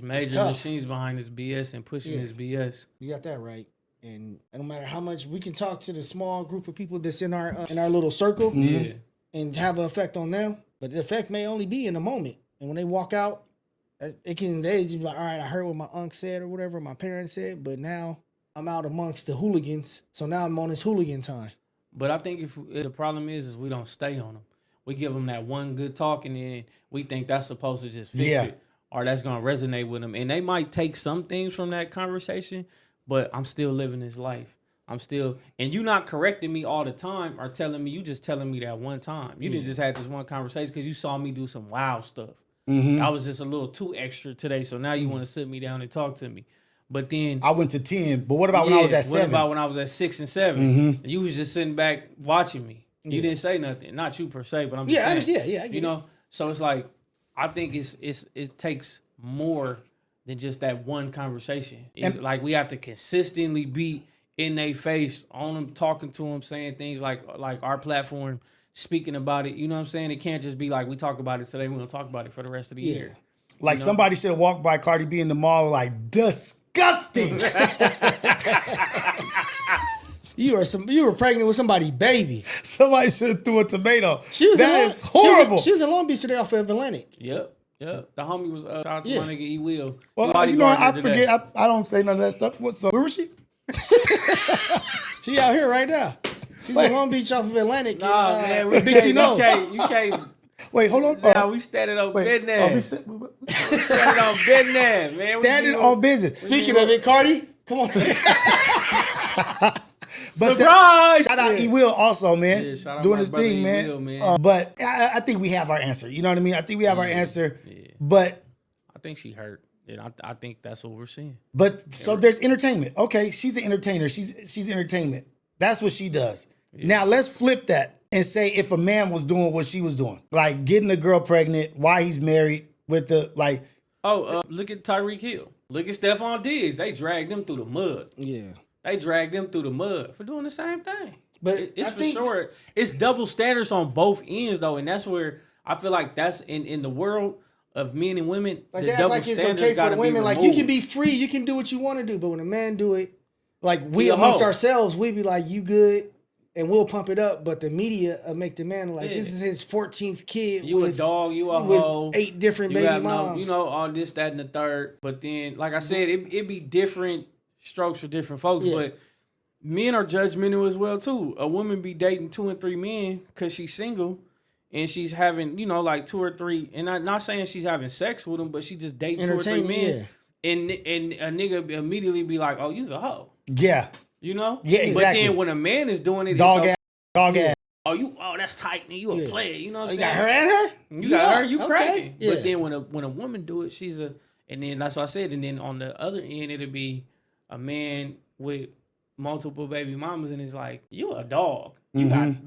It's major machines behind this BS and pushing this BS. You got that right. And no matter how much we can talk to the small group of people that's in our little circle and have an effect on them, but the effect may only be in a moment. And when they walk out, they just be like, all right, I heard what my uncle said or whatever my parents said, but now I'm out amongst the hooligans. So now I'm on this hooligan time. But I think if the problem is we don't stay on them. We give them that one good talk and then we think that's supposed to just fix it or that's going to resonate with them. And they might take some things from that conversation, but I'm still living this life. And you not correcting me all the time or telling me, you just telling me that one time. You didn't just have this one conversation because you saw me do some wild stuff. I was just a little too extra today, so now you want to sit me down and talk to me. But then I went to 10. But what about when I was at 7? What about when I was at 6 and 7? You was just sitting back watching me. You didn't say nothing. Not you per se, but I'm just saying. I get it. So it's like I think it takes more than just that one conversation. It's like we have to consistently be in their face, on them, talking to them, saying things like our platform, speaking about it. You know what I'm saying? It can't just be like we talk about it today, we're going to talk about it for the rest of the year. Like somebody should have walked by Cardi B in the mall like, disgusting. You were pregnant with somebody's baby. Somebody should have threw a tomato. That is horrible. She was in Long Beach today off of Atlantic. Yep. The homie was shout out to my nigga E Will. Well, I forget. I don't say none of that stuff. Where was she? She out here right now. She's in Long Beach off of Atlantic. Nah, man, you can't. Wait, hold on. Now we standing on business. Standing on business, man. Standing on business. Speaking of it, Cardi, come on. But surprise! Shout out E Will also, man. Yeah, shout out doing my his brother thing, man. E. Will, man. But I think we have our answer. You know what I mean? I think we have our answer. Yeah. But I think she hurt. And I think that's what we're seeing. But so there's entertainment. Okay, she's an entertainer. She's entertainment. That's what she does. Yeah. Now let's flip that and say if a man was doing what she was doing, like getting a girl pregnant while he's married with the like. Look at Tyreek Hill. Look at Stephon Diggs. They dragged them through the mud. Yeah. They dragged them through the mud for doing the same thing. But it's for sure. It's double standards on both ends, though, and that's where I feel like that's in the world of men and women. Like the they double act like it's standards okay for be women. Like removed. you can be free, you can do what you want to do, but when a man do it, like we amongst ourselves, we be like, "You good," and we'll pump it up. But the media make the man like, "This is his 14th kid." You a dog, you a hoe. 8 different baby moms. All this, that, and the third. But then, like I said, it be different strokes for different folks, but. Men are judgmental as well too. A woman be dating 2 and 3 men because she's single, and she's having like 2 or 3. And I'm not saying she's having sex with them, but she just dating 2 or 3 men. Yeah. And a nigga immediately be like, "Oh, you's a hoe." Yeah. Yeah, exactly. But then when a man is doing it, dog ass. Oh, that's tight, nigga. You a player. You know what I'm saying? You got her and her. You got her. You cracking. Yeah. But then when a woman do it, and then that's what I said. And then on the other end, it'll be a man with multiple baby mamas, and it's like, you a dog. You got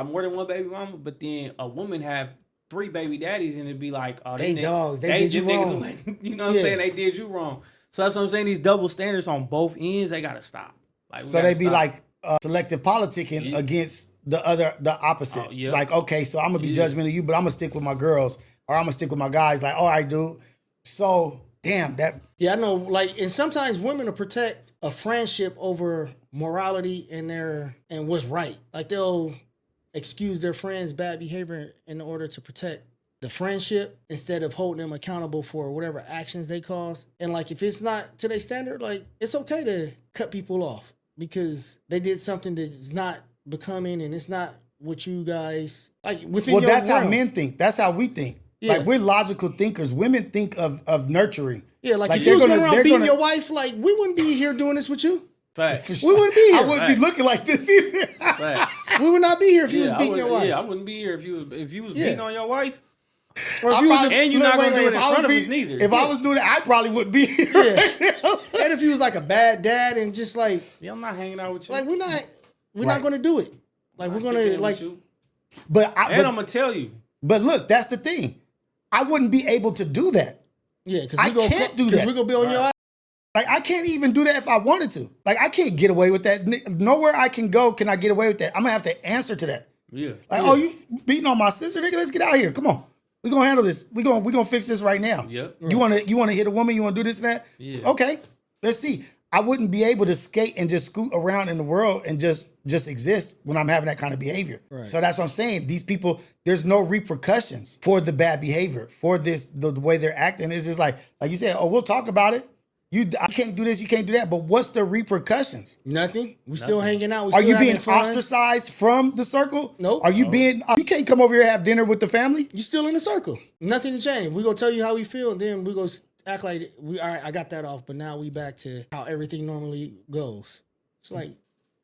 more than one baby mama, but then a woman have 3 baby daddies, and it'd be like, oh, they dogs. They did you wrong. You know what I'm saying? They did you wrong. So that's what I'm saying. These double standards on both ends, they gotta stop. Like, so they be like selective politicking against the opposite. Like, okay, so I'm gonna be judgmental of you, but I'm gonna stick with my girls, or I'm gonna stick with my guys. Like, all right, dude. So damn that. Yeah, I know. Like, and sometimes women will protect a friendship over morality and what's right. Like they'll excuse their friends' bad behavior in order to protect the friendship instead of holding them accountable for whatever actions they cause. And like if it's not to their standard, like it's okay to cut people off because they did something that's not becoming and it's not what you guys like within your that's realm. How men think. That's how we think. Yeah. Like we're logical thinkers. Women think of nurturing. Yeah, like if you was going around beating your wife, like we wouldn't be here doing this with you. Facts. We wouldn't be here. I wouldn't be looking like this either. We would not be here if you was beating your wife. Yeah, I wouldn't be here if you was beating on your wife. Or if you was and you're not going to do it in front of us neither. If I was doing it, I probably wouldn't be here. Yeah. And if he was like a bad dad and just like... Yeah, I'm not hanging out with you. Like, we're not going to do it. Like, we're going to, like... I'm going to tell you. But look, that's the thing. I wouldn't be able to do that. Yeah, because I can't do that. Because we're going to be on your ass. Like, I can't even do that if I wanted to. Like, I can't get away with that. Nowhere I can go can I get away with that. I'm going to have to answer to that. Yeah. Like, oh, you beating on my sister, nigga? Let's get out of here. Come on. We're gonna handle this. We're gonna fix this right now. Yep. You wanna hit a woman, you wanna do this and that? Yeah. Okay. Let's see. I wouldn't be able to skate and just scoot around in the world and just exist when I'm having that kind of behavior. Right. So that's what I'm saying. These people, there's no repercussions for the bad behavior, for this, the way they're acting. It's just like you said, oh, we'll talk about it. I can't do this, you can't do that. But what's the repercussions? Nothing. We still hanging out. Are you being ostracized from the circle? Nope. Are you you can't come over here and have dinner with the family? You still in the circle. Nothing to change. We gonna tell you how we feel, and then we go act like all right, I got that off, but now we back to how everything normally goes. It's like,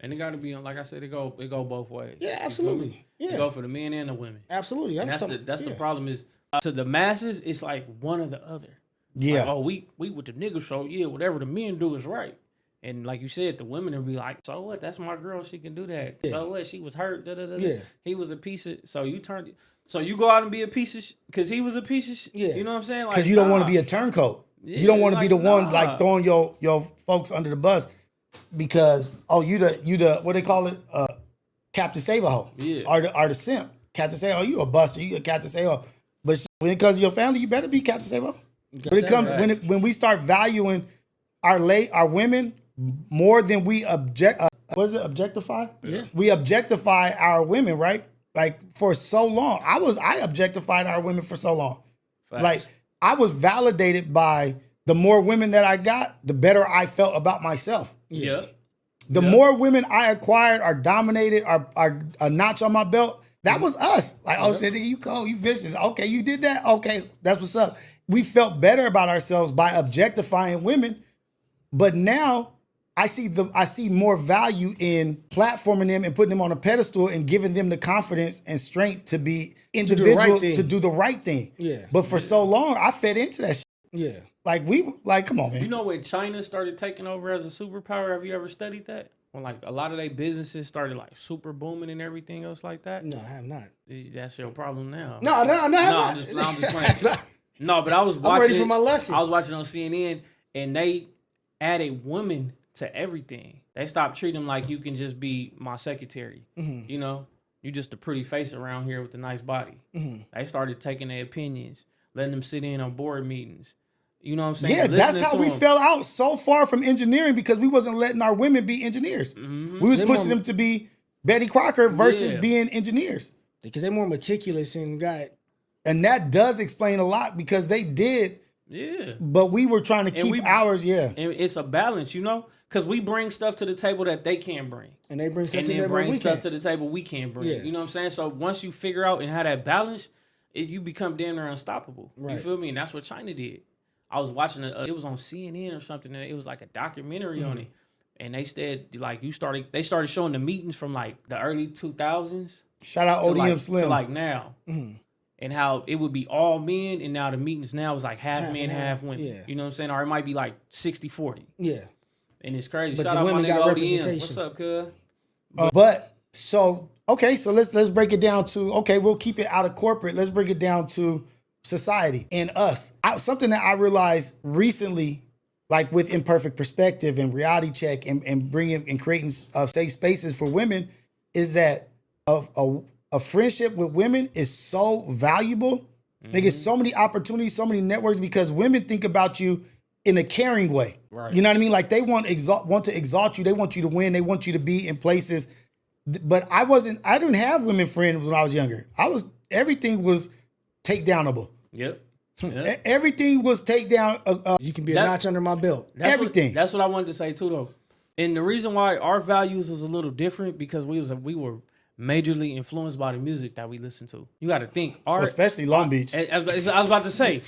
and it got to be like I said, it go both ways. Yeah, absolutely. Yeah, it go for the men and the women. Absolutely. And that's the problem is to the masses, it's like one or the other. Yeah. Like, oh, we with the niggas, so yeah, whatever the men do is right. And like you said, the women will be like, so what? That's my girl. She can do that. Yeah. So what? She was hurt. Da, da, da. Yeah. He was a piece of. So you go out and be a piece of because he was a piece of. Yeah. You know what I'm saying? Because you don't want to be a turncoat. Yeah, you don't want to be the one like throwing your folks under the bus because you the what they call it Captain Save-A-Ho. Yeah. Or the simp. Captain Save-A-Ho, you a buster. You a Captain Save-A-Ho. But when it comes to your family, you better be Captain Save-A-Ho. When we start valuing our women more than we objectify? Yeah. We objectify our women, right? Like for so long. I objectified our women for so long. Facts. Like I was validated by the more women that I got, the better I felt about myself. Yeah. The more women I acquired or dominated or a notch on my belt, that was us. Like, oh, shit, nigga, you cold, you vicious. Okay, you did that. Okay, that's what's up. We felt better about ourselves by objectifying women. But now I see more value in platforming them and putting them on a pedestal and giving them the confidence and strength to be individuals to do the right thing. Yeah. But for so long, I fed into that shit. Yeah. Like, come on, man. You know when China started taking over as a superpower? Have you ever studied that? When like a lot of their businesses started like super booming and everything else like that? No, I have not. That's your problem now. No, I have not. I'm just playing. No, but I was watching. I'm ready for my lesson. I was watching on CNN and they added women to everything. They stopped treating them like you can just be my secretary. Mm-hmm. You know, you just a pretty face around here with a nice body. Mm-hmm. They started taking their opinions, letting them sit in on board meetings. You know what I'm saying? Yeah, that's how we fell out so far from engineering because we wasn't letting our women be engineers. Mm-hmm. We was pushing them to be Betty Crocker versus being engineers. Because they're more meticulous and and that does explain a lot because they did. Yeah. But we were trying to keep ours, And it's a balance, you know? Because we bring stuff to the table that they can't bring. And they bring stuff to the table we can't bring. Yeah. You know what I'm saying? So once you figure out and have that balance, you become damn near unstoppable. Right. You feel me? And that's what China did. I was watching it was on CNN or something, and it was like a documentary on it. And they said, like, they started showing the meetings from like the early 2000s. Shout out ODM Slim. To like now. Mm-hmm. And how it would be all men, and now the meetings now is like half men, half women. Yeah. You know what I'm saying? Or it might be like 60-40. Yeah. And it's crazy. But shout the out women my got nigga representation. ODM. What's up, cuz? So let's break it down to, we'll keep it out of corporate. Let's break it down to society and us. Something that I realized recently, like with Imperfect Perspective and Reality Check and bringing and creating safe spaces for women, is that a friendship with women is so valuable. Mm-hmm. They get so many opportunities, so many networks because women think about you in a caring way. Right. You know what I mean? Like they want to exalt you. They want you to win. They want you to be in places. But I didn't have women friends when I was younger. Everything was takedownable. Yep. Everything was takedown. You can be a notch under my belt. Everything. That's what I wanted to say too, though. And the reason why our values was a little different because we were majorly influenced by the music that we listened to. You got to think, especially Long Beach. I was about to say,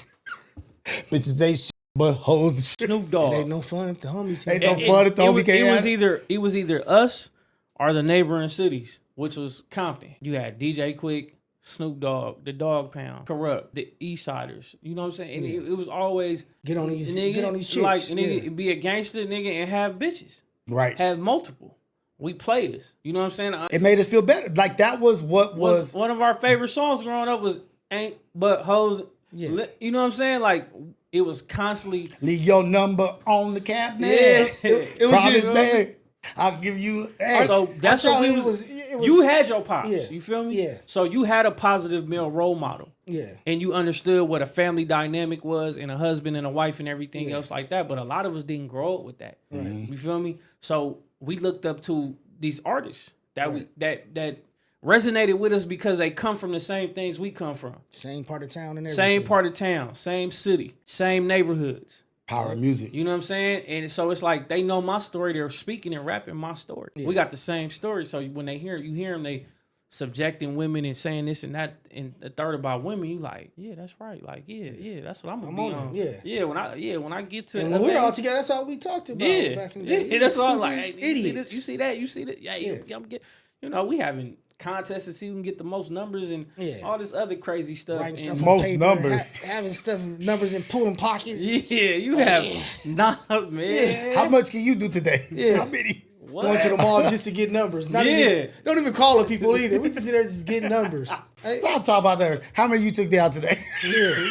bitches they shit, but hoes. Snoop Dogg. It ain't no fun if the homies. Ain't no fun if the homies can't. It was either us or the neighboring cities, which was Compton. You had DJ Quick, Snoop Dogg, the Dog Pound, Corrupt, the East Siders. You know what I'm saying? And it was always get on these chicks. Like nigga, be a gangster nigga and have bitches. Right. Have multiple. We played this. You know what I'm saying? It made us feel better. Like that was what was one of our favorite songs growing up was Ain't But Hoes. Yeah. You know what I'm saying? Like it was constantly leave your number on the cabinet. Yeah. It was just man. I'll give you. So that's what we was. you had your pops. Yeah. You feel me? Yeah. So you had a positive male role model. Yeah. And you understood what a family dynamic was and a husband and a wife and everything else like that. But a lot of us didn't grow up with that. Right. You feel me? So we looked up to these artists that that resonated with us because they come from the same things we come from. Same part of town and everything. Same part of town, same city, same neighborhoods. Power of music. You know what I'm saying? And so it's like they know my story. They're speaking and rapping my story. Yeah. We got the same story. So when they hear them, they subjecting women and saying this and that and the third about women. You like, yeah, that's right. Like, yeah, that's what I'm gonna be on. Yeah, when I get to and when we're all together, that's all we talked about back in the day. Yeah, that's all I'm like. Hey, idiots. You see that? Yeah, I'm get. You know, we having contests to see who can get the most numbers and all this other crazy stuff. Writing stuff most paper, numbers. having numbers in pulling pockets. Yeah, you have man. Yeah. How much can you do today? Yeah. How many? What? Going to the mall just to get numbers. Don't even call the people either. We just sit there just getting numbers. Stop talking about that. How many you took down today? Yeah.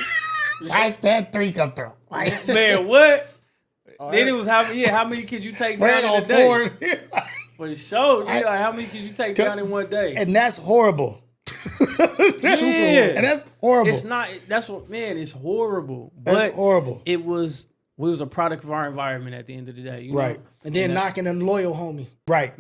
Like that 3 come through. Man, what? Then it was how many could you take down in a day? For the show, like how many could you take down in one day? And that's horrible. Yeah. And that's horrible. It's not. That's what, man. It's horrible. That's horrible. We was a product of our environment at the end of the day. You right. know? And then knocking a loyal homie. Right.